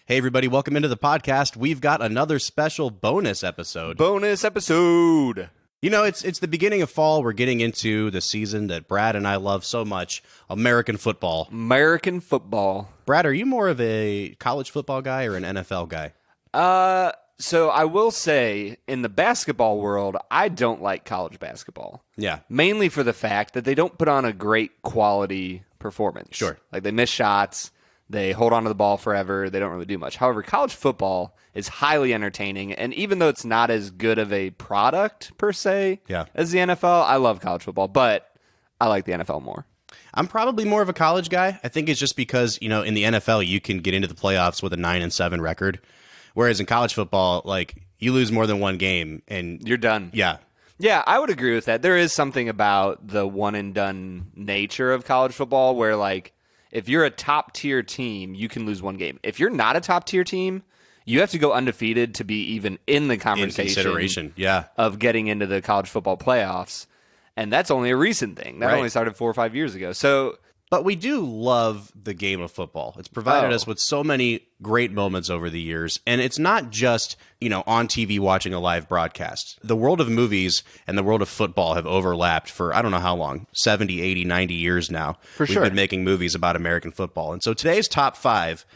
Hey, everybody, welcome into the podcast. We've got another special bonus episode. You know, it's the beginning of fall. We're getting into the season that Brad and I love so much, American football. American football. Brad, are you more of a college football guy or an NFL guy? So I will say, in the basketball world, I don't like college basketball. Yeah. Mainly for the fact that they don't put on a great quality performance. Sure. Like, they miss shots, they hold on to the ball forever, they don't really do much. However, college football is highly entertaining, and even though it's not as good of a product, per se, as the NFL, I love college football, but I like the NFL more. I'm probably more of a college guy. I think it's just because, you know, in the NFL, you can get into the playoffs with a 9-7 record. Whereas in college football, like, you lose more than one game and you're done. Yeah. Yeah, I would agree with that. There is something about the one and done nature of college football where, like, if you're a top tier team, you can lose one game. If you're not a top tier team, you have to go undefeated to be even in the conversation. In consideration, yeah. Of getting into the college football playoffs. And that's only a recent thing. That only started 4 or 5 years ago. But we do love the game of football. It's provided us with so many great moments over the years. And it's not just, you know, on TV watching a live broadcast. The world of movies and the world of football have overlapped for, I don't know how long, 70, 80, 90 years now. For sure. We've been making movies about American football. And so today's top 5,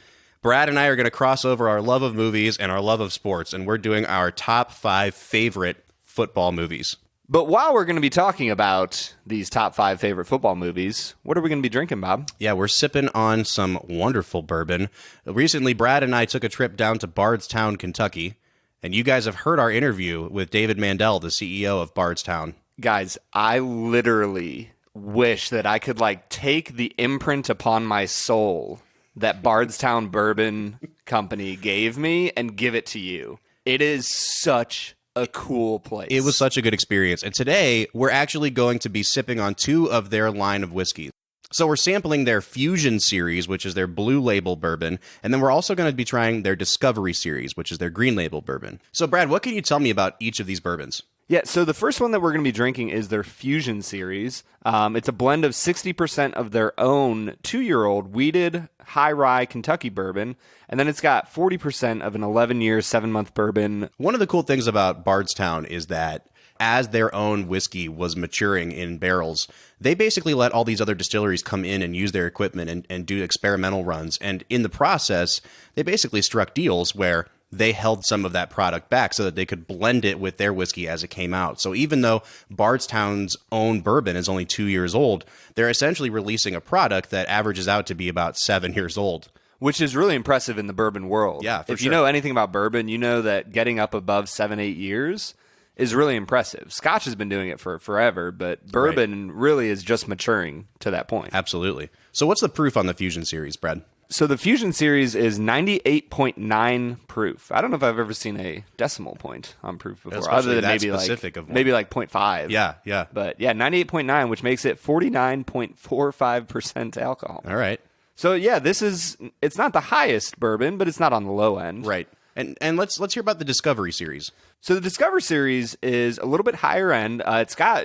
Brad and I are going to cross over our love of movies and our love of sports. And we're doing our top 5 favorite football movies. But while we're going to be talking about these top 5 favorite football movies, what are we going to be drinking, Bob? Yeah, we're sipping on some wonderful bourbon. Recently, Brad and I took a trip down to Bardstown, Kentucky, and you guys have heard our interview with David Mandel, the CEO of Bardstown. Guys, I literally wish that I could, like, take the imprint upon my soul that Bardstown Bourbon Company gave me and give it to you. It is such a cool place. It was such a good experience. And today, we're actually going to be sipping on 2 of their line of whiskeys. So we're sampling their Fusion series, which is their blue label bourbon. And then we're also going to be trying their Discovery series, which is their green label bourbon. So Brad, what can you tell me about each of these bourbons? Yeah, so the first one that we're going to be drinking is their Fusion series. It's a blend of 60% of their own 2-year-old wheated high rye Kentucky bourbon, and then it's got 40% of an 11-year, 7-month bourbon. One of the cool things about Bardstown is that as their own whiskey was maturing in barrels, they basically let all these other distilleries come in and use their equipment and do experimental runs. And in the process, they basically struck deals where they held some of that product back so that they could blend it with their whiskey as it came out. So even though Bardstown's own bourbon is only 2 years old, they're essentially releasing a product that averages out to be about 7 years old. Which is really impressive in the bourbon world. Yeah, for If sure. you know anything about bourbon, you know that getting up above 7-8 years is really impressive. Scotch has been doing it for forever, but bourbon really is just maturing to that point. Absolutely. So what's the proof on the Fusion series, Brad? So the Fusion series is 98.9 proof. I don't know if I've ever seen a decimal point on proof before, Especially other than that maybe specific like of one. maybe like 0.5. Yeah. But yeah, 98.9, which makes it 49.45% alcohol. All right. So yeah, it's not the highest bourbon, but it's not on the low end. Right. And let's hear about the Discovery series. So the Discover series is a little bit higher end.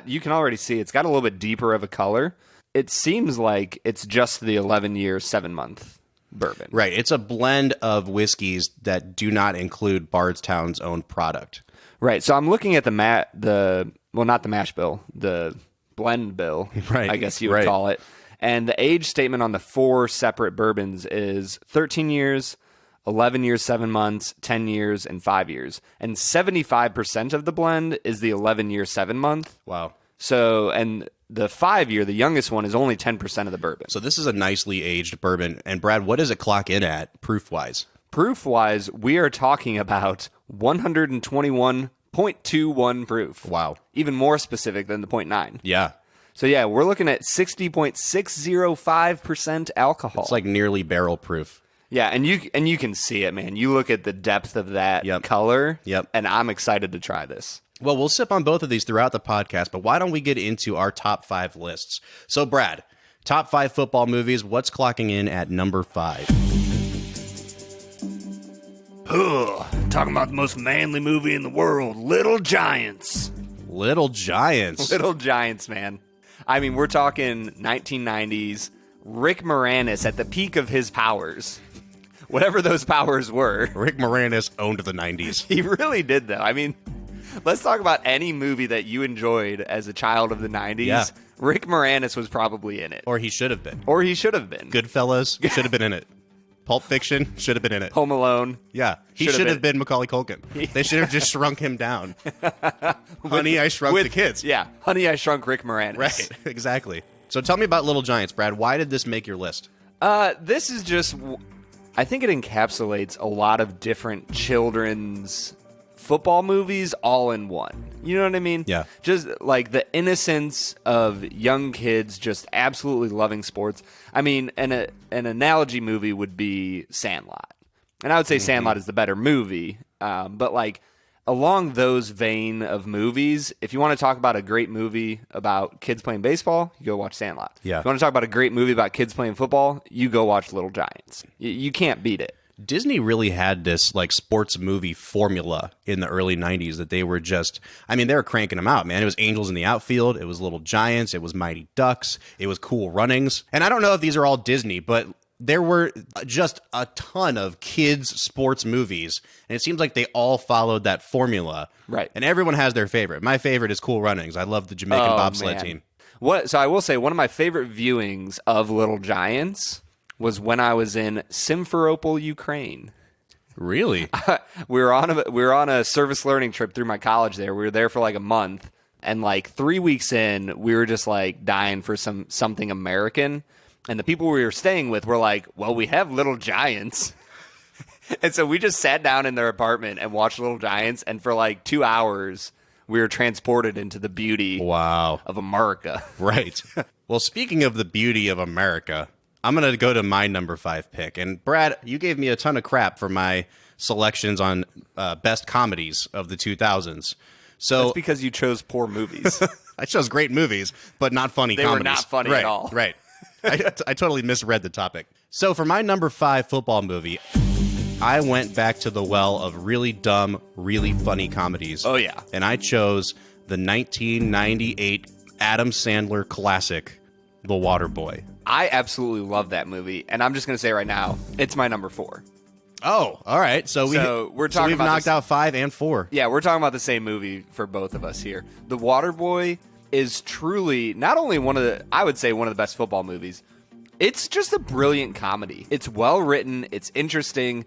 You can already see it's got a little bit deeper of a color. It seems like it's just the 11-year, 7-month bourbon. Right. It's a blend of whiskeys that do not include Bardstown's own product. Right. So I'm looking at not the mash bill, the blend bill, Right. I guess you would call it. And the age statement on the 4 separate bourbons is 13 years, 11 years, 7 months, 10 years, and 5 years. And 75% of the blend is the 11-year, 7-month. Wow. So, and the 5-year, the youngest one, is only 10% of the bourbon. So this is a nicely aged bourbon. And Brad, what does it clock in at proof-wise? Proof-wise, we are talking about 121.21 proof. Wow. Even more specific than the 0.9. Yeah. So yeah, we're looking at 60.605% alcohol. It's like nearly barrel proof. Yeah, and you can see it, man. You look at the depth of that color, and I'm excited to try this. Well, we'll sip on both of these throughout the podcast, but why don't we get into our top 5 lists? So, Brad, top 5 football movies, what's clocking in at number 5? Talking about the most manly movie in the world, Little Giants. Little Giants. Little Giants, man. I mean, we're talking 1990s, Rick Moranis at the peak of his powers. Whatever those powers were. Rick Moranis owned the 90s. He really did, though. I mean, let's talk about any movie that you enjoyed as a child of the 90s. Yeah. Rick Moranis was probably in it. Or he should have been. Goodfellas. Goodfellas should have been in it. Pulp Fiction should have been in it. Home Alone. Yeah. He should have been Macaulay Culkin. They should have just shrunk him down. Honey, I Shrunk the Kids. Yeah. Honey, I Shrunk Rick Moranis. Right. Exactly. So tell me about Little Giants, Brad. Why did this make your list? This is just... I think it encapsulates a lot of different children's football movies all in one. You know what I mean? Yeah. Just like the innocence of young kids just absolutely loving sports. I mean, an analogy movie would be Sandlot. And I would say Sandlot is the better movie. But like along those vein of movies, if you want to talk about a great movie about kids playing baseball, you go watch Sandlot. Yeah. If you want to talk about a great movie about kids playing football, you go watch Little Giants. You can't beat it. Disney really had this like sports movie formula in the early 90s that they were just, I mean, they were cranking them out, man. It was Angels in the Outfield. It was Little Giants. It was Mighty Ducks. It was Cool Runnings. And I don't know if these are all Disney, but there were just a ton of kids sports movies. And it seems like they all followed that formula. Right. And everyone has their favorite. My favorite is Cool Runnings. I love the Jamaican bobsled team. So I will say one of my favorite viewings of Little Giants was when I was in Simferopol, Ukraine. Really? We were on a service learning trip through my college there. We were there for like a month, and like 3 weeks in, we were just like dying for something American. And the people we were staying with were like, "Well, we have Little Giants." And so we just sat down in their apartment and watched Little Giants, and for like 2 hours we were transported into the beauty of America. Right. Well, speaking of the beauty of America, I'm going to go to my number 5 pick. And Brad, you gave me a ton of crap for my selections on best comedies of the 2000s. So that's because you chose poor movies. I chose great movies, but not funny comedies. They were not funny at all. Right. I totally misread the topic. So for my number 5 football movie, I went back to the well of really dumb, really funny comedies. Oh, yeah. And I chose the 1998 Adam Sandler classic, The Waterboy. I absolutely love that movie, and I'm just going to say right now, it's my number 4. Oh, all right. So we've knocked out 5 and 4. Yeah, we're talking about the same movie for both of us here. The Waterboy is truly not only one of the best football movies. It's just a brilliant comedy. It's well written, it's interesting,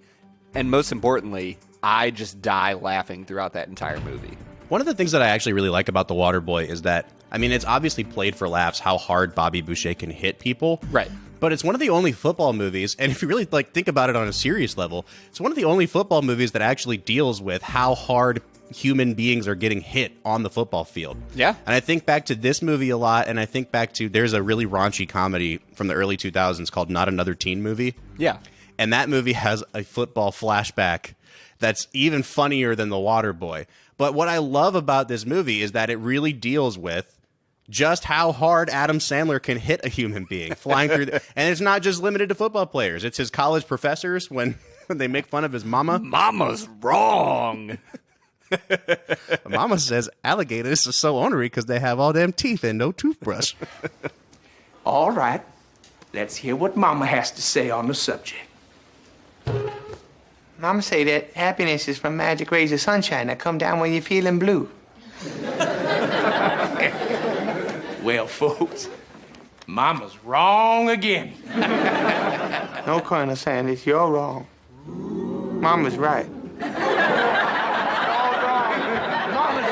and most importantly, I just die laughing throughout that entire movie. One of the things that I actually really like about The Waterboy is that, I mean, it's obviously played for laughs how hard Bobby Boucher can hit people. Right. But it's one of the only football movies, and if you really like think about it on a serious level, it's one of the only football movies that actually deals with how hard human beings are getting hit on the football field. Yeah. And I think back to this movie a lot, and I think back to, there's a really raunchy comedy from the early 2000s called Not Another Teen Movie. Yeah. And that movie has a football flashback that's even funnier than The Waterboy. But what I love about this movie is that it really deals with just how hard Adam Sandler can hit a human being flying through. And it's not just limited to football players. It's his college professors when they make fun of his mama. Mama's wrong. Mama says alligators are so ornery because they have all them teeth and no toothbrush. All right. Let's hear what Mama has to say on the subject. Mama say that happiness is from magic rays of sunshine that come down when you're feeling blue. Well, folks, Mama's wrong again. No, Colonel Sanders, you're wrong. Mama's right. Mama's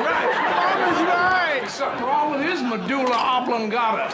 right. Mama's right. Something wrong with his medulla oblongata.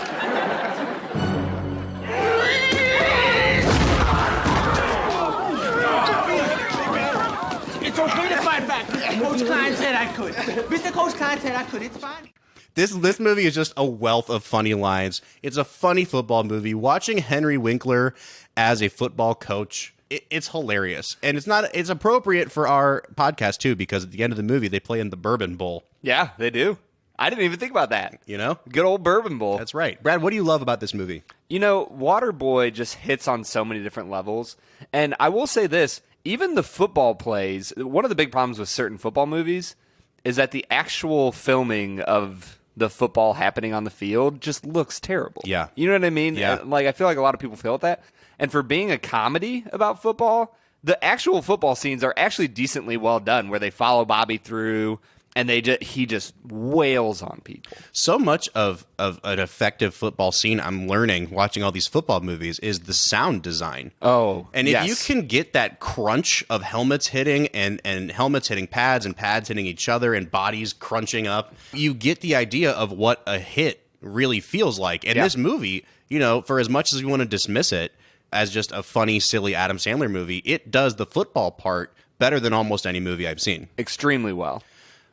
It's okay to fight back. Coach Klein said I could. Mr. Coach Klein said I could. It's fine. This movie is just a wealth of funny lines. It's a funny football movie. Watching Henry Winkler as a football coach, it's hilarious. And it's appropriate for our podcast too, because at the end of the movie they play in the Bourbon Bowl. Yeah, they do. I didn't even think about that. You know? Good old Bourbon Bowl. That's right. Brad, what do you love about this movie? You know, Waterboy just hits on so many different levels. And I will say this, even the football plays, one of the big problems with certain football movies is that the actual filming of the football happening on the field just looks terrible. Yeah. You know what I mean? Yeah. Like, I feel like a lot of people feel that. And for being a comedy about football, the actual football scenes are actually decently well done, where they follow Bobby through and he just wails on people. So much of an effective football scene, I'm learning watching all these football movies, is the sound design. Oh, and if you can get that crunch of helmets hitting and helmets hitting pads and pads hitting each other and bodies crunching up, you get the idea of what a hit really feels like. And this movie, you know, for as much as you want to dismiss it as just a funny, silly Adam Sandler movie, it does the football part better than almost any movie I've seen. Extremely well.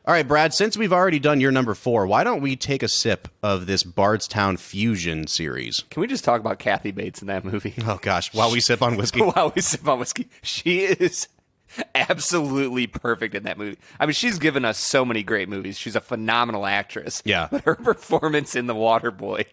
All right, Brad, since we've already done your number 4, why don't we take a sip of this Bardstown Fusion series? Can we just talk about Kathy Bates in that movie? Oh, gosh, while we sip on whiskey. While we sip on whiskey. She is absolutely perfect in that movie. I mean, she's given us so many great movies. She's a phenomenal actress. Yeah. But her performance in The Waterboy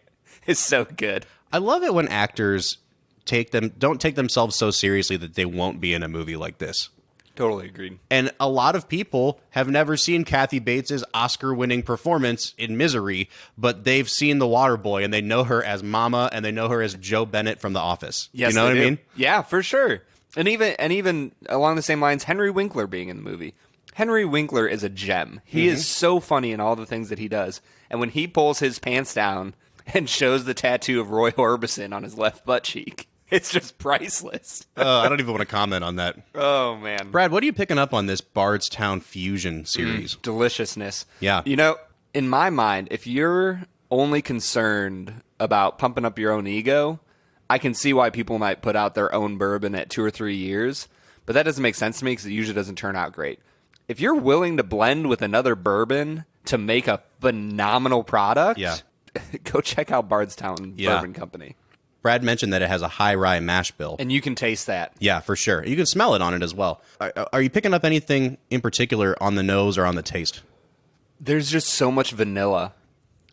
is so good. I love it when actors don't take themselves so seriously that they won't be in a movie like this. Totally agreed. And a lot of people have never seen Kathy Bates' Oscar-winning performance in Misery, but they've seen The Waterboy, and they know her as Mama, and they know her as Joe Bennett from The Office. Yes, you know what I mean? Yeah, for sure. And even along the same lines, Henry Winkler being in the movie. Henry Winkler is a gem. He is so funny in all the things that he does. And when he pulls his pants down and shows the tattoo of Roy Orbison on his left butt cheek, it's just priceless. I don't even want to comment on that. Oh, man. Brad, what are you picking up on this Bardstown Fusion series? Deliciousness. Yeah. You know, in my mind, if you're only concerned about pumping up your own ego, I can see why people might put out their own bourbon at 2 or 3 years, but that doesn't make sense to me because it usually doesn't turn out great. If you're willing to blend with another bourbon to make a phenomenal product, go check out Bardstown Bourbon Company. Brad mentioned that it has a high rye mash bill. And you can taste that. Yeah, for sure. You can smell it on it as well. Are you picking up anything in particular on the nose or on the taste? There's just so much vanilla.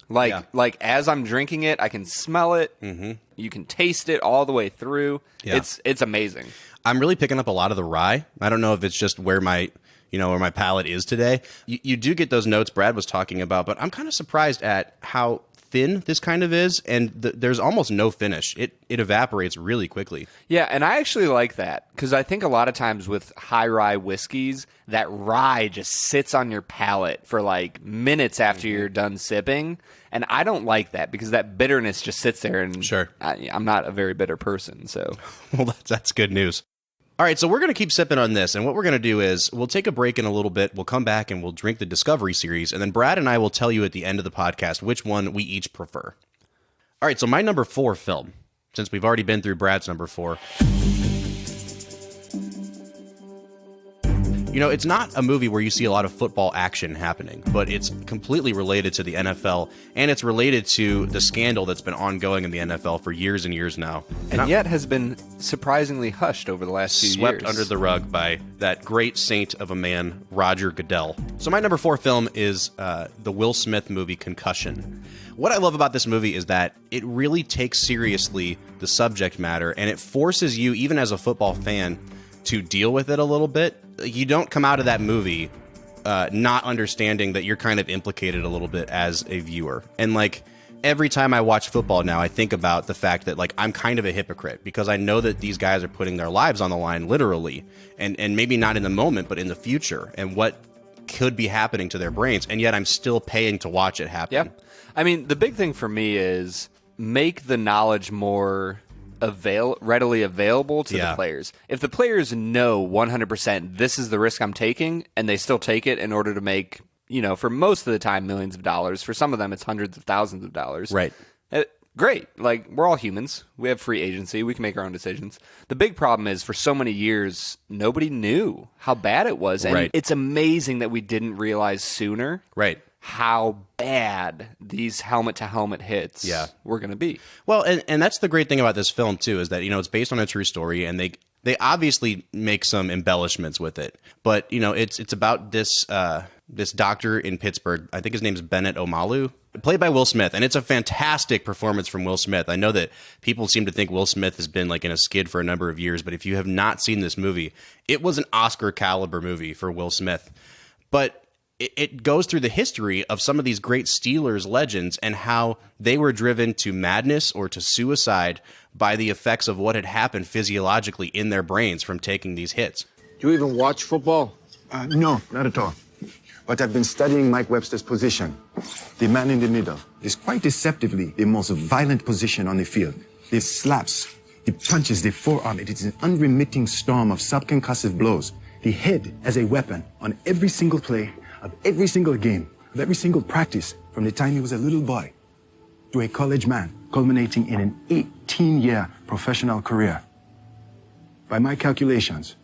Like as I'm drinking it, I can smell it. Mm-hmm. You can taste it all the way through. Yeah. It's amazing. I'm really picking up a lot of the rye. I don't know if it's just where my palate is today. You do get those notes Brad was talking about, but I'm kind of surprised at how thin this kind of is, and there's almost no finish. It evaporates really quickly. Yeah, and I actually like that, because I think a lot of times with high rye whiskeys, that rye just sits on your palate for like minutes after you're done sipping, and I don't like that, because that bitterness just sits there, and sure. I'm not a very bitter person, so. Well, that's good news. All right, so we're going to keep sipping on this, and what we're going to do is we'll take a break in a little bit, we'll come back, and we'll drink the Discovery Series, and then Brad and I will tell you at the end of the podcast which one we each prefer. All right, so my number 4 film, since we've already been through Brad's number 4. You know, it's not a movie where you see a lot of football action happening, but it's completely related to the NFL, and it's related to the scandal that's been ongoing in the NFL for years and years now. And yet has been surprisingly hushed over the last few years. Swept under the rug by that great saint of a man, Roger Goodell. So my number 4 film is the Will Smith movie Concussion. What I love about this movie is that it really takes seriously the subject matter, and it forces you, even as a football fan, to deal with it a little bit. You don't come out of that movie not understanding that you're kind of implicated a little bit as a viewer. And like every time I watch football now, I think about the fact that like I'm kind of a hypocrite, because I know that these guys are putting their lives on the line literally, and maybe not in the moment, but in the future, and what could be happening to their brains, and yet I'm still paying to watch it happen. Yeah. I mean, the big thing for me is make the knowledge more readily available to the players. If the players know 100% this is the risk I'm taking, and they still take it in order to make, for most of the time, millions of dollars. For some of them, it's hundreds of thousands of dollars. Right. Great. Like, we're all humans. We have free agency. We can make our own decisions. The big problem is, for so many years, nobody knew how bad it was. And it's amazing that we didn't realize sooner. Right. How bad these helmet-to-helmet hits were going to be. Well, and that's the great thing about this film, too, is that, it's based on a true story, and they obviously make some embellishments with it. But, it's about this doctor in Pittsburgh. I think his name's Bennett Omalu, played by Will Smith, and it's a fantastic performance from Will Smith. I know that people seem to think Will Smith has been like in a skid for a number of years, but if you have not seen this movie, it was an Oscar-caliber movie for Will Smith. But it goes through the history of some of these great Steelers legends and how they were driven to madness or to suicide by the effects of what had happened physiologically in their brains from taking these hits. Do you even watch football? No, not at all. But I've been studying Mike Webster's position. The man in the middle is quite deceptively the most violent position on the field. The slaps, the punches, the forearm, it is an unremitting storm of subconcussive blows. The head as a weapon on every single play of every single game, of every single practice from the time he was a little boy to a college man, culminating in an 18-year professional career. By my calculations,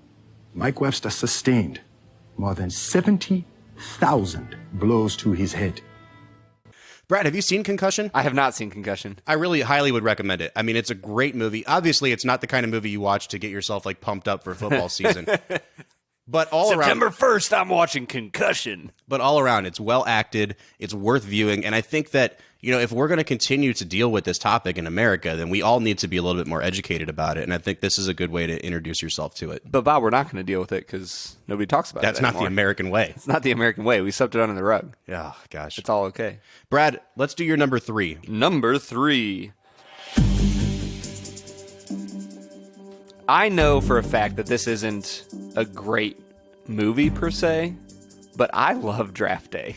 Mike Webster sustained more than 70,000 blows to his head. Brad, have you seen Concussion? I have not seen Concussion. I really highly would recommend it. I mean, it's a great movie. Obviously, it's not the kind of movie you watch to get yourself like pumped up for football season. But all around, September 1st, I'm watching Concussion. But all around, it's well acted. It's worth viewing. And I think that, you know, if we're going to continue to deal with this topic in America, then we all need to be a little bit more educated about it. And I think this is a good way to introduce yourself to it. But Bob, we're not going to deal with it because nobody talks about That's it not anymore. the American way. It's not the American way. We swept it under the rug. Oh, gosh. It's all okay. Brad, let's do your number 3. Number 3. I know for a fact that this isn't a great movie per se, but I love Draft Day.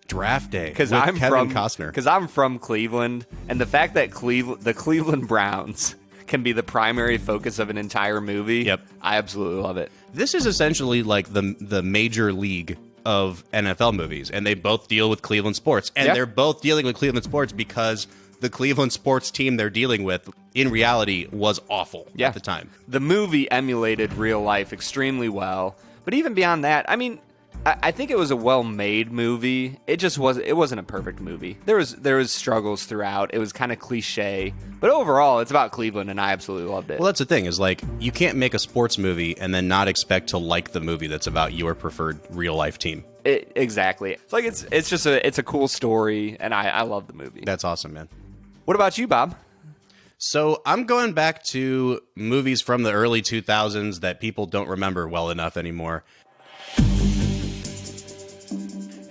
Draft Day. Because with I'm Kevin from Costner. Because I'm from Cleveland, and the fact that the Cleveland Browns can be the primary focus of an entire movie, Yep. I absolutely love it. This is essentially like the major league of NFL movies, and they both deal with Cleveland sports. And Yep. they're both dealing with Cleveland sports because the Cleveland sports team they're dealing with, in reality, was awful at the time. The movie emulated real life extremely well, but even beyond that, I mean, I think it was a well-made movie. It wasn't a perfect movie. There was struggles throughout. It was kind of cliche, but overall, it's about Cleveland, and I absolutely loved it. Well, that's the thing, is like, you can't make a sports movie and then not expect to like the movie that's about your preferred real-life team. Exactly. It's like it's just a cool story, and I love the movie. That's awesome, man. What about you, Bob? So I'm going back to movies from the early 2000s that people don't remember well enough anymore.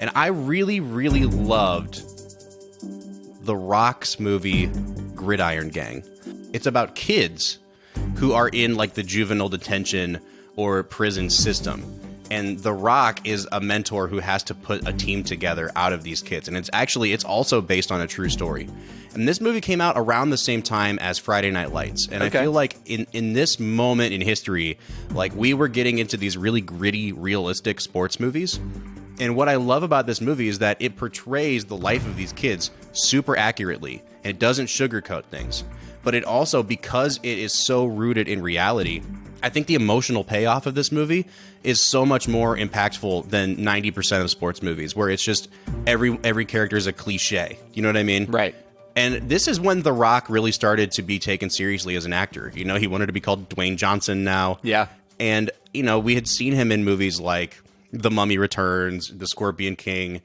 And I really, really loved The Rock's movie Gridiron Gang. It's about kids who are in like the juvenile detention or prison system. And The Rock is a mentor who has to put a team together out of these kids. And it's also based on a true story. And this movie came out around the same time as Friday Night Lights. And Okay. I feel like in this moment in history, like we were getting into these really gritty, realistic sports movies. And what I love about this movie is that it portrays the life of these kids super accurately. And it doesn't sugarcoat things. But it also, because it is so rooted in reality, I think the emotional payoff of this movie is so much more impactful than 90% of sports movies, where it's just every character is a cliche. You know what I mean? Right. And this is when The Rock really started to be taken seriously as an actor. You know, he wanted to be called Dwayne Johnson now. Yeah. And, you know, we had seen him in movies like The Mummy Returns, The Scorpion King.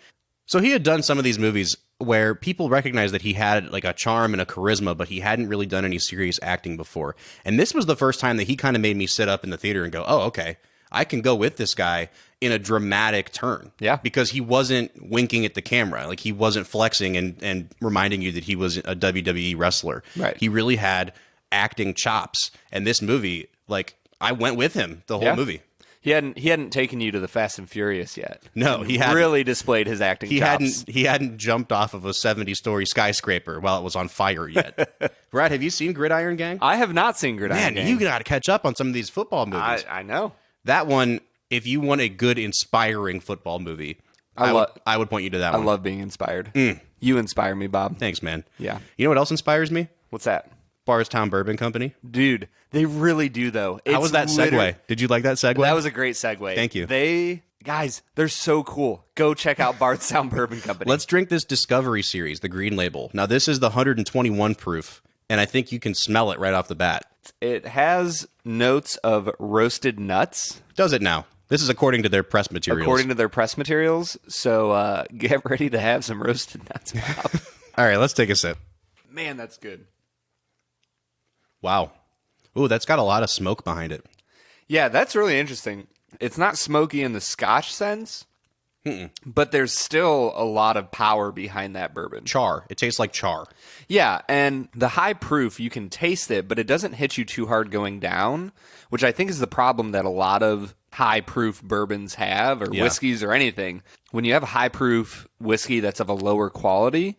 So he had done some of these movies where people recognized that he had like a charm and a charisma, but he hadn't really done any serious acting before. And this was the first time that he kind of made me sit up in the theater and go, oh, okay, I can go with this guy in a dramatic turn. Yeah. Because he wasn't winking at the camera. Like, he wasn't flexing and reminding you that he was a WWE wrestler. Right. He really had acting chops. And this movie, like, I went with him the whole movie. He hadn't taken you to the Fast and Furious yet. No, he hadn't. Really displayed his acting chops. He hadn't jumped off of a 70-story skyscraper while it was on fire yet. Brad, have you seen Gridiron Gang? I have not seen Gridiron Man, Gang. you got to catch up on some of these football movies. I know. That one, if you want a good, inspiring football movie, I would point you to that one. I love being inspired. You inspire me, Bob. Thanks, man. Yeah. You know what else inspires me? What's that? Bardstown Bourbon Company. Dude, they really do, though. How was that segue? Did you like that segue? That was a great segue. Thank you. Guys, they're so cool. Go check out Bardstown Bourbon Company. Let's drink this Discovery Series, the green label. Now, this is the 121 proof, and I think you can smell it right off the bat. It has notes of roasted nuts. Does it now? This is according to their press materials. According to their press materials. So get ready to have some roasted nuts, Bob. All right, let's take a sip. Man, that's good. Wow. Ooh, that's got a lot of smoke behind it. Yeah, that's really interesting. It's not smoky in the Scotch sense, but there's still a lot of power behind that bourbon. Char. It tastes like char. Yeah, and the high proof, you can taste it, but it doesn't hit you too hard going down, which I think is the problem that a lot of high proof bourbons have, or whiskeys or anything. When you have a high proof whiskey that's of a lower quality,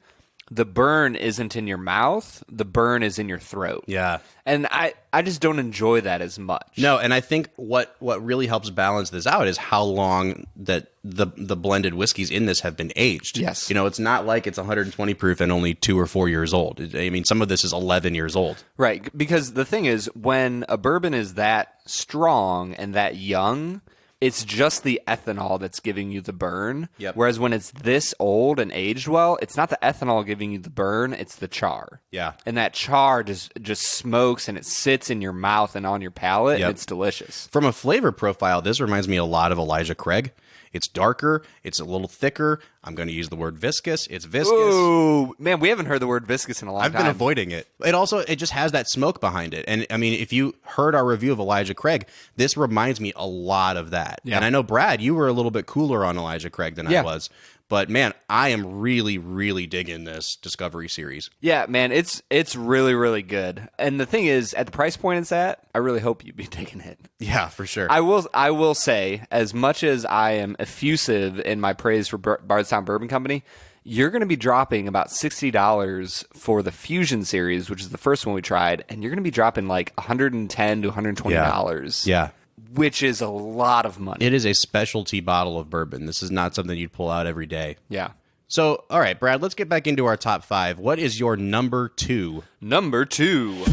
the burn isn't in your mouth, the burn is in your throat. Yeah. And I just don't enjoy that as much. No, and I think what really helps balance this out is how long that the blended whiskeys in this have been aged. Yes. It's not like it's 120 proof and only 2 or 4 years old. I mean, some of this is 11 years old. Right, because the thing is, when a bourbon is that strong and that young, it's just the ethanol that's giving you the burn. Yep. Whereas when it's this old and aged well, it's not the ethanol giving you the burn, it's the char. Yeah. And that char just smokes and it sits in your mouth and on your palate, Yep. and it's delicious. From a flavor profile, this reminds me a lot of Elijah Craig. It's darker. It's a little thicker. I'm going to use the word viscous. It's viscous. Ooh, man, we haven't heard the word viscous in a long I've time. been avoiding it. It just has that smoke behind it. And I mean, if you heard our review of Elijah Craig, this reminds me a lot of that. Yeah. And I know, Brad, you were a little bit cooler on Elijah Craig than I Yeah. was. But man, I am really, really digging this Discovery series. Yeah, man, it's really, really good. And the thing is, at the price point it's at, I really hope you'd be taking it. Yeah, for sure. I will say, as much as I am effusive in my praise for Bardstown Bourbon Company, you're going to be dropping about $60 for the Fusion series, which is the first one we tried, and you're going to be dropping like $110 to $120. Yeah. Which is a lot of money. It is a specialty bottle of bourbon. This is not something you'd pull out every day. Yeah. So, all right, Brad, let's get back into our top 5. What is your number 2? Number 2.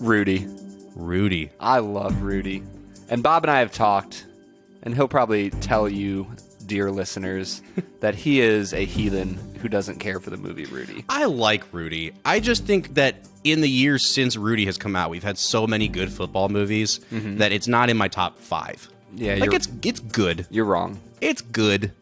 Rudy. I love Rudy. And Bob and I have talked, and he'll probably tell you, dear listeners, that he is a heathen who doesn't care for the movie Rudy. I like Rudy. I just think that in the years since Rudy has come out, we've had so many good football movies that it's not in my top 5. Yeah, like it's good. You're wrong. It's good.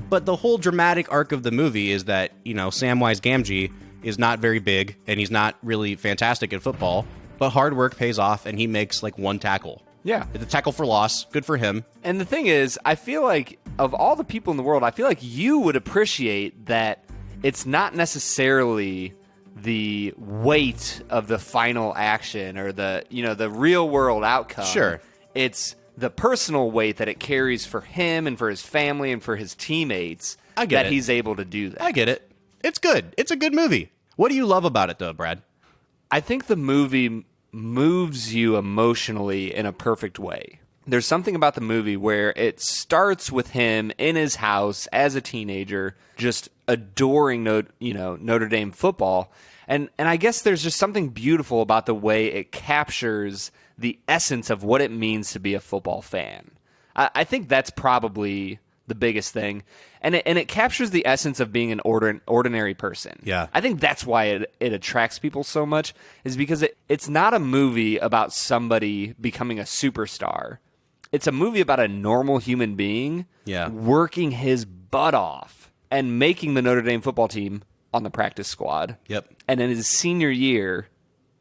But the whole dramatic arc of the movie is that, Samwise Gamgee is not very big and he's not really fantastic at football, but hard work pays off and he makes like one tackle. Yeah. It's a tackle for loss. Good for him. And the thing is, I feel like of all the people in the world, I feel like you would appreciate that it's not necessarily the weight of the final action or the real world outcome. Sure. It's the personal weight that it carries for him and for his family and for his teammates I get that it. he's able to do that. I get it. It's good. It's a good movie. What do you love about it, though, Brad? I think the movie moves you emotionally in a perfect way. There's something about the movie where it starts with him in his house as a teenager, just adoring Notre Dame football. And I guess there's just something beautiful about the way it captures the essence of what it means to be a football fan. I think that's probably the biggest thing. And it captures the essence of being an ordinary person. Yeah. I think that's why it attracts people so much, is because it's not a movie about somebody becoming a superstar. It's a movie about a normal human being working his butt off and making the Notre Dame football team on the practice squad. Yep. And in his senior year,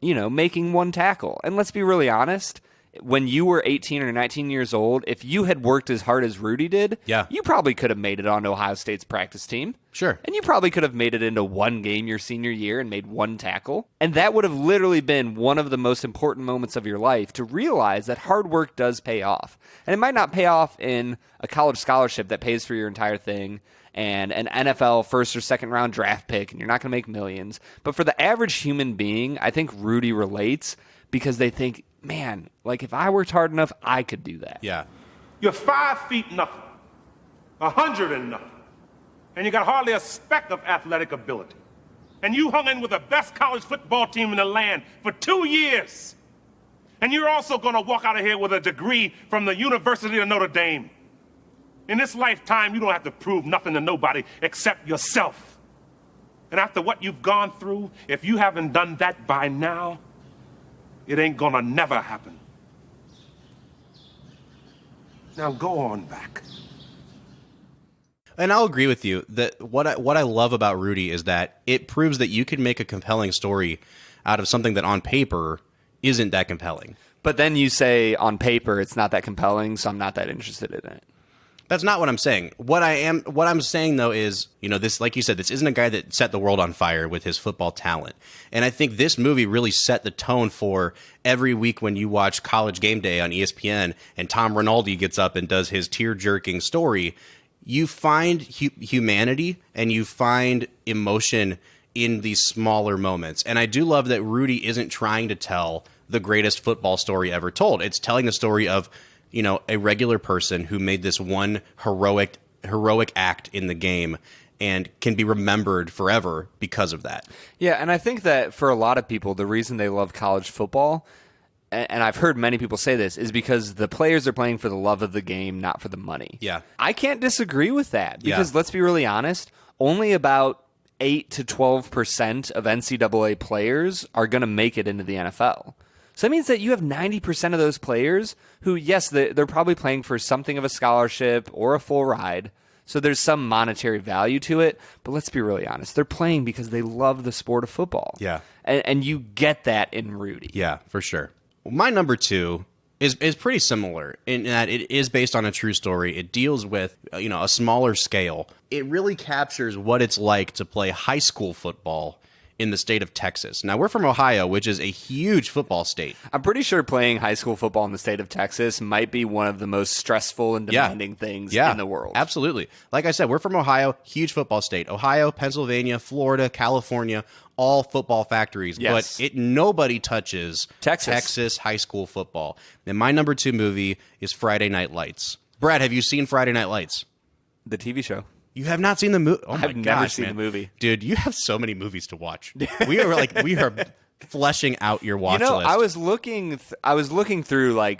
making one tackle. And let's be really honest, when you were 18 or 19 years old, if you had worked as hard as Rudy did, you probably could have made it on Ohio State's practice team. Sure. And you probably could have made it into one game your senior year and made one tackle. And that would have literally been one of the most important moments of your life, to realize that hard work does pay off. And it might not pay off in a college scholarship that pays for your entire thing and an NFL first or second round draft pick, and you're not going to make millions. But for the average human being, I think Rudy relates because they think, man, like if I worked hard enough, I could do that. Yeah. You're 5 feet nothing, 100 and nothing, and you got hardly a speck of athletic ability. And you hung in with the best college football team in the land for 2 years. And you're also gonna walk out of here with a degree from the University of Notre Dame. In this lifetime, you don't have to prove nothing to nobody except yourself. And after what you've gone through, if you haven't done that by now, it ain't gonna never happen. Now go on back. And I'll agree with you that what I love about Rudy is that it proves that you can make a compelling story out of something that on paper isn't that compelling. But then you say on paper it's not that compelling, so I'm not that interested in it. That's not what I'm saying. What I'm saying though is, this, like you said, this isn't a guy that set the world on fire with his football talent. And I think this movie really set the tone for every week when you watch College Game Day on ESPN and Tom Rinaldi gets up and does his tear-jerking story, you find humanity and you find emotion in these smaller moments. And I do love that Rudy isn't trying to tell the greatest football story ever told. It's telling the story of a regular person who made this one heroic act in the game and can be remembered forever because of that. Yeah, and I think that for a lot of people, the reason they love college football, and I've heard many people say this, is because the players are playing for the love of the game, not for the money. Yeah. I can't disagree with that because Yeah. let's be really honest, only about 8 to 12% of NCAA players are going to make it into the NFL. So that means that you have 90% of those players who, yes, they're probably playing for something of a scholarship or a full ride. So there's some monetary value to it. But let's be really honest. They're playing because they love the sport of football. Yeah. And you get that in Rudy. Yeah, for sure. My number 2 is pretty similar in that it is based on a true story. It deals with, a smaller scale. It really captures what it's like to play high school football in the state of Texas. Now, we're from Ohio, which is a huge football state. I'm pretty sure playing high school football in the state of Texas might be one of the most stressful and demanding things in the world. Absolutely. Like I said, we're from Ohio, huge football state. Ohio, Pennsylvania, Florida, California, all football factories. Yes. But nobody touches Texas high school football. And my number 2 movie is Friday Night Lights. Brad, have you seen Friday Night Lights? The TV show. You have not seen the movie? Oh my I've never gosh, seen man. the movie. Dude, you have so many movies to watch. We are fleshing out your watch list. I was looking through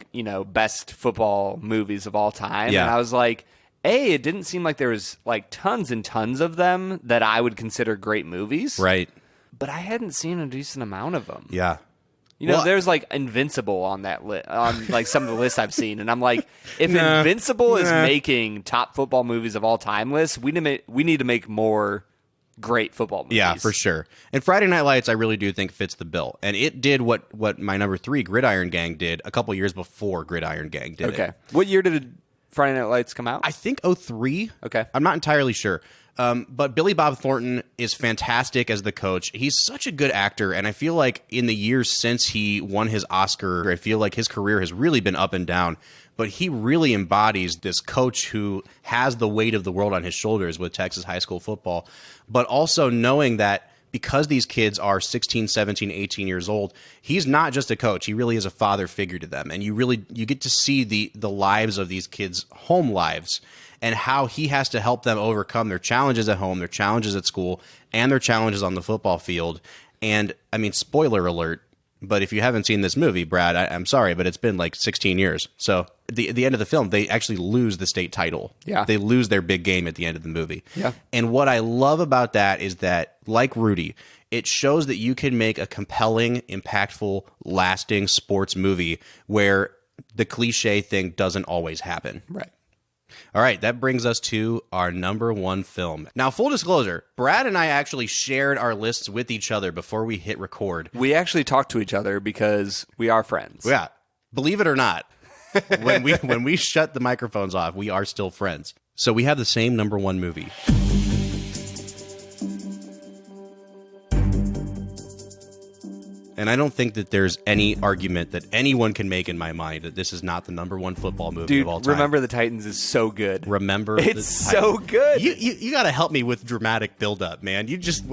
best football movies of all time, Yeah. and I was like, it didn't seem like there was tons and tons of them that I would consider great movies. Right. But I hadn't seen a decent amount of them. Yeah. There's Invincible on that list, on some of the lists I've seen, and I'm like, if Invincible is making top football movies of all time lists, we need to make more great football movies. Yeah, for sure. And Friday Night Lights, I really do think fits the bill, and it did what my number 3, Gridiron Gang, did a couple years before Gridiron Gang did. Okay, it. what year did Friday Night Lights come out? I think 2003. Okay, I'm not entirely sure. But Billy Bob Thornton is fantastic as the coach. He's such a good actor, and I feel like in the years since he won his Oscar, I feel like his career has really been up and down. But he really embodies this coach who has the weight of the world on his shoulders with Texas high school football, but also knowing that because these kids are 16, 17, 18 years old, he's not just a coach. He really is a father figure to them. And you get to see the lives of these kids' home lives and how he has to help them overcome their challenges at home, their challenges at school, and their challenges on the football field. And, I mean, spoiler alert, but if you haven't seen this movie, Brad, I'm sorry, but it's been 16 years. So at the end of the film, they actually lose the state title. Yeah. They lose their big game at the end of the movie. Yeah. And what I love about that is that, like Rudy, it shows that you can make a compelling, impactful, lasting sports movie where the cliche thing doesn't always happen. Right. All right, that brings us to our number 1 film. Now, full disclosure, Brad and I actually shared our lists with each other before we hit record. We actually talk to each other because we are friends. Yeah, believe it or not, when we shut the microphones off, we are still friends. So we have the same number 1 movie. And I don't think that there's any argument that anyone can make in my mind that this is not the number 1 football movie of all time. Remember the Titans is so good. It's so good. You got to help me with dramatic build-up, man. You just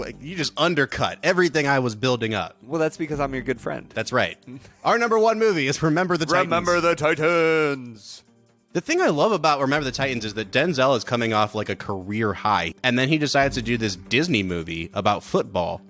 undercut everything I was building up. Well, that's because I'm your good friend. That's right. Our number 1 movie is Remember the Titans. Remember the Titans. The thing I love about Remember the Titans is that Denzel is coming off a career high, and then he decides to do this Disney movie about football.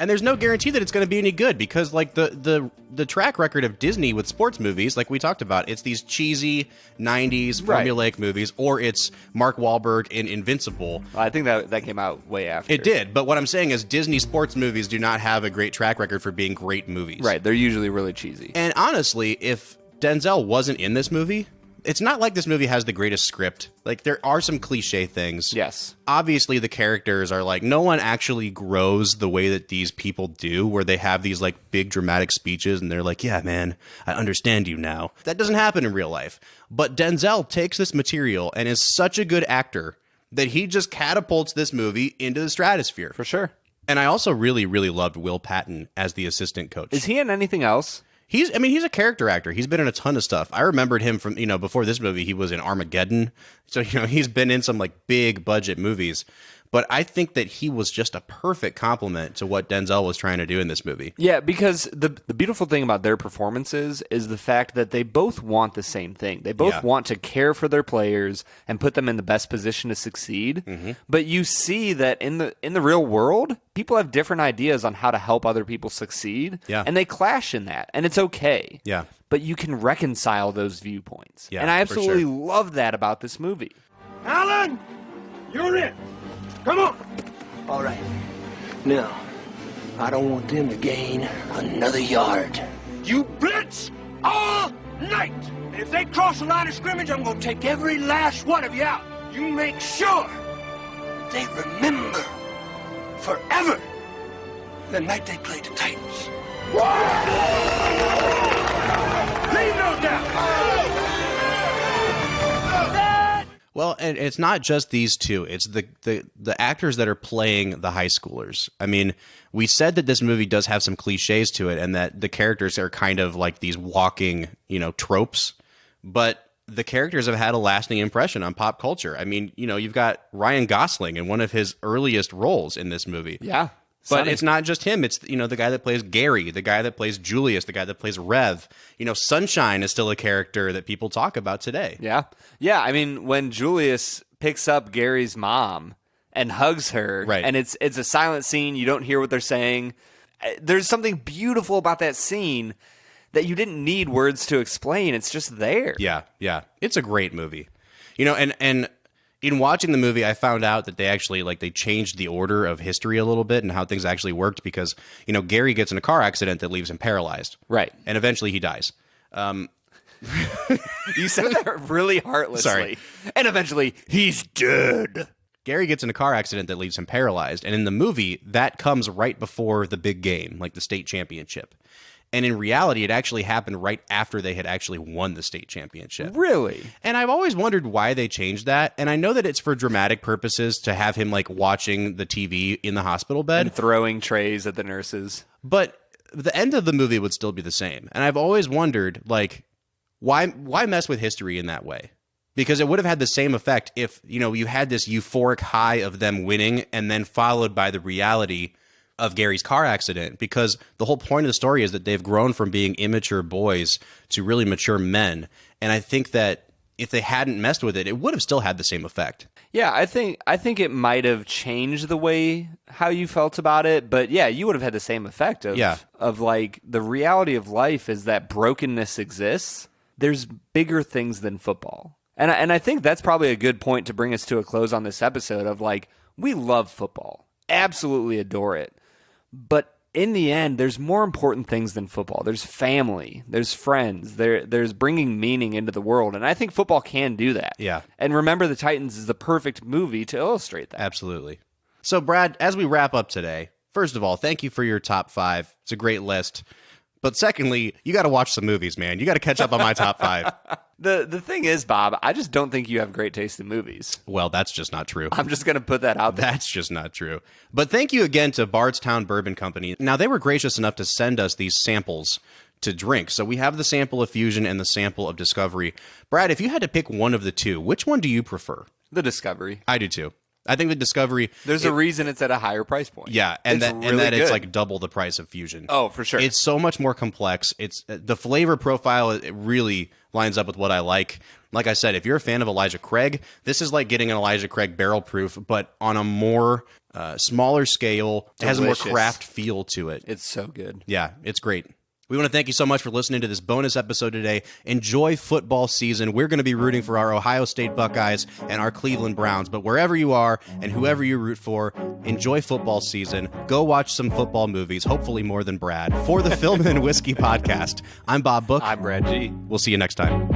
And there's no guarantee that it's going to be any good because, the track record of Disney with sports movies, like we talked about, it's these cheesy 90s formulaic movies, or it's Mark Wahlberg in Invincible. I think that came out way after. It did, but what I'm saying is Disney sports movies do not have a great track record for being great movies. Right, they're usually really cheesy. And honestly, if Denzel wasn't in this movie, it's not like this movie has the greatest script. Like, there are some cliche things. Yes. Obviously, the characters are like, no one actually grows the way that these people do, where they have these like big dramatic speeches and they're like, yeah, man, I understand you now. That doesn't happen in real life. But Denzel takes this material and is such a good actor that he just catapults this movie into the stratosphere. For sure. And I also really, really loved Will Patton as the assistant coach. Is he in anything else? He's a character actor. He's been in a ton of stuff. I remembered him from, before this movie, he was in Armageddon. So, he's been in some like big budget movies. But I think that he was just a perfect complement to what Denzel was trying to do in this movie. Yeah, because the beautiful thing about their performances is the fact that they both want the same thing. They both want to care for their players and put them in the best position to succeed. Mm-hmm. But you see that in the real world, people have different ideas on how to help other people succeed. Yeah. And they clash in that. And it's okay. Yeah. But you can reconcile those viewpoints. Yeah, and I for absolutely sure. love that about this movie. Alan, you're in. Come on. All right. Now, I don't want them to gain another yard. You blitz all night. And if they cross the line of scrimmage, I'm going to take every last one of you out. You make sure they remember forever the night they played the Titans. Leave no doubt. Well, and it's not just these two. It's the actors that are playing the high schoolers. I mean, we said that this movie does have some cliches to it and that the characters are kind of like these walking, tropes. But the characters have had a lasting impression on pop culture. I mean, you've got Ryan Gosling in one of his earliest roles in this movie. Yeah. But it's not just him. It's, the guy that plays Gary, the guy that plays Julius, the guy that plays Rev. Sunshine is still a character that people talk about today. Yeah. Yeah. I mean, when Julius picks up Gary's mom and hugs her, right. And it's a silent scene, you don't hear what they're saying. There's something beautiful about that scene that you didn't need words to explain. It's just there. Yeah. Yeah. It's a great movie. And in watching the movie, I found out that they actually they changed the order of history a little bit and how things actually worked because, Gary gets in a car accident that leaves him paralyzed. Right. And eventually he dies. You said that really heartlessly. Sorry. And eventually he's dead. Gary gets in a car accident that leaves him paralyzed. And in the movie, that comes right before the big game, like the state championship. And in reality, it actually happened right after they had actually won the state championship. Really? And I've always wondered why they changed that. And I know that it's for dramatic purposes to have him watching the TV in the hospital bed. And throwing trays at the nurses. But the end of the movie would still be the same. And I've always wondered, why mess with history in that way? Because it would have had the same effect if, you had this euphoric high of them winning and then followed by the reality of Gary's car accident, because the whole point of the story is that they've grown from being immature boys to really mature men. And I think that if they hadn't messed with it, it would have still had the same effect. Yeah, I think it might have changed the way how you felt about it, but yeah, you would have had the same effect of the reality of life is that brokenness exists. There's bigger things than football. And I think that's probably a good point to bring us to a close on this episode of we love football. Absolutely adore it. But in the end, there's more important things than football. There's family. There's friends. There's bringing meaning into the world. And I think football can do that. Yeah. And Remember the Titans is the perfect movie to illustrate that. Absolutely. So, Brad, as we wrap up today, first of all, thank you for your top 5. It's a great list. But secondly, you got to watch some movies, man. You got to catch up on my top 5. The thing is, Bob, I just don't think you have great taste in movies. Well, that's just not true. I'm just going to put that out there. That's just not true. But thank you again to Bardstown Bourbon Company. Now, they were gracious enough to send us these samples to drink. So we have the sample of Fusion and the sample of Discovery. Brad, if you had to pick one of the two, which one do you prefer? The Discovery. I do too. I think the Discovery... There's a reason it's at a higher price point. Yeah, and it's double the price of Fusion. Oh, for sure. It's so much more complex. It's the flavor profile, it really lines up with what I like. Like I said, if you're a fan of Elijah Craig, this is like getting an Elijah Craig barrel proof, but on a more smaller scale. It has a more craft feel to it. It's so good. Yeah, it's great. We want to thank you so much for listening to this bonus episode today. Enjoy football season. We're going to be rooting for our Ohio State Buckeyes and our Cleveland Browns. But wherever you are and whoever you root for, enjoy football season. Go watch some football movies, hopefully more than Brad. For the Film and Whiskey Podcast, I'm Bob Book. I'm Brad G. We'll see you next time.